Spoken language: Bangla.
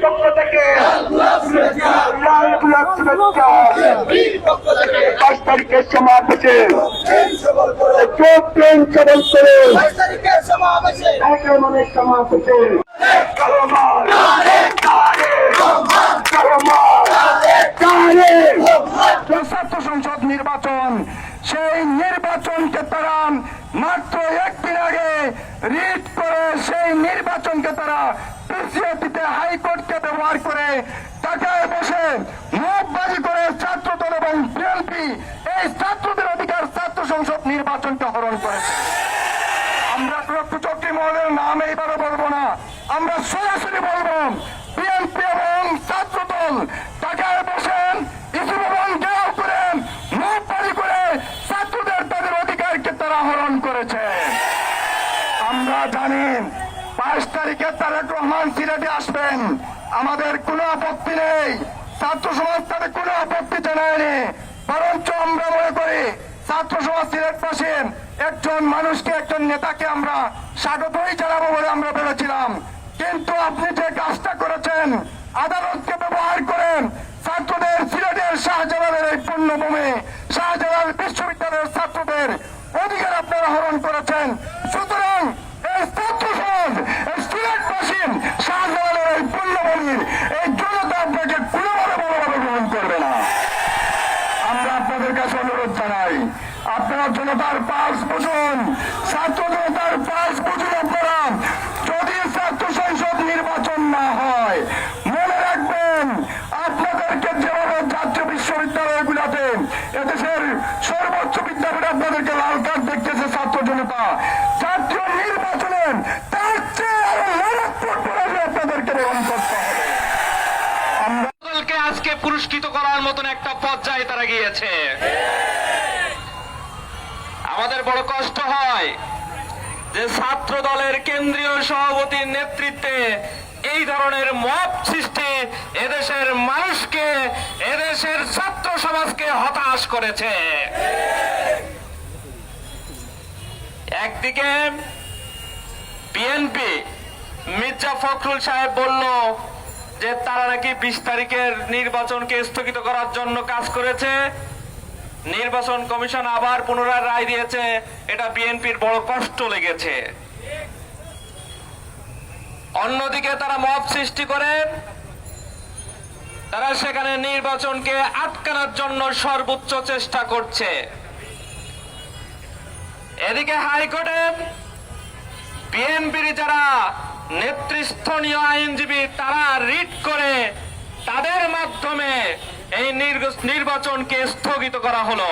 পক্ষ থেকে 5 তারিখের সমাবেশে ট্রেন সবল করে সমাবেশে ছাত্র সংসদ নির্বাচন, সেই নির্বাচনকে তারা মাত্র একদিন আগে রিট করে সেই নির্বাচনকে তারা পিছিয়ে দিতে হাইকোর্টকে ব্যবহার করে টাকায় বসে মুখবাজি করে ছাত্রদল এবং বিএনপি এই ছাত্রদের অধিকার ছাত্র সংসদ নির্বাচনকে হরণ করেছে। আমরা কুচক্রী মহলের নাম এইবারও বলবো না, আমরা সরাসরি বলবো বিএনপি এবং ছাত্রদল টাকায় বসেন ইসুফ এবং ঘেরাও করে মুখবাজি করে ছাত্রদের তাদের অধিকারকে তারা হরণ করেছে। আমরা জানি 5 তারিখে তারেক রহমান সিলেটে আসবেন, আমাদের কোনো আপত্তি নেই, ছাত্র সমাজ তাদের কোনো আপত্তি জানায়নি। বরঞ্চ আমরা মনে করি ছাত্র সমাজ সিলেটবাসী একজন মানুষকে, একজন নেতাকে আমরা স্বাগতই জানাবো বলে আমরা ভেবেছিলাম। কিন্তু আপনি যে কাজটা করেছেন, আদালতকে ব্যবহার করেন ছাত্রদের সিলেটের শাহজালালের এই পুণ্যভূমি শাহজালাল বিশ্ববিদ্যালয়ের ছাত্রদের অধিকার আপনারা হরণ করেছেন। সুতরাং এই ছাত্র সমাজ, এই সিলেটবাসী শাহজালালের এই পুণ্যভূমির এই জনতা আপনাকে কোনোভাবে বড়ভাবে গ্রহণ করবে না। আমরা আপনাদের কাছে অনুরোধ জানাই, আপনারা জনতার পাস বুঝুন, ছাত্র জনতার পাস বুঝুন। আপনারা যদি ছাত্র সংসদ নির্বাচন না হয়, মনে রাখবেন আপনাদেরকে যেভাবে জাতীয় বিশ্ববিদ্যালয়গুলোতে এদেশের সর্বোচ্চ বিদ্যাপীঠ আপনাদেরকে লাল কার্ড দেখতেছে ছাত্র জনতা, জাতীয় নির্বাচনে তার চেয়ে আরো মারাত্মক পরাজয় আপনাদেরকে গ্রহণ করতে হবে। দলকে আজকে পুরস্কৃত করার মতন একটা পর্যায়ে তারা গিয়েছে। আমাদের বড় কষ্ট হয় যে ছাত্র দলের কেন্দ্রীয় সভাপতির নেতৃত্বে এই ধরনের মব সৃষ্টি এদেশের মানুষকে, এদেশের ছাত্র সমাজকে হতাশ করেছে। একদিকে বিএনপি মির্জা ফখরুল সাহেব বলল যে তারা নাকি 20 তারিখের নির্বাচনকে স্থগিত করার জন্য কাজ করেছে, নির্বাচন কমিশন আবার পুনরায় রায় দিয়েছে, এটা বিএনপির বড় কষ্ট লেগেছে। অন্যদিকে তারা মব সৃষ্টি করে তারা সেখানে নির্বাচনকে আটকানোর জন্য সর্বোচ্চ চেষ্টা করছে। এদিকে হাইকোর্টে বিএনপির যারা নেতৃস্থানীয় আইনজীবী তারা রিট করে তাদের মাধ্যমে এই নির্বাচনকে স্থগিত করা হলো।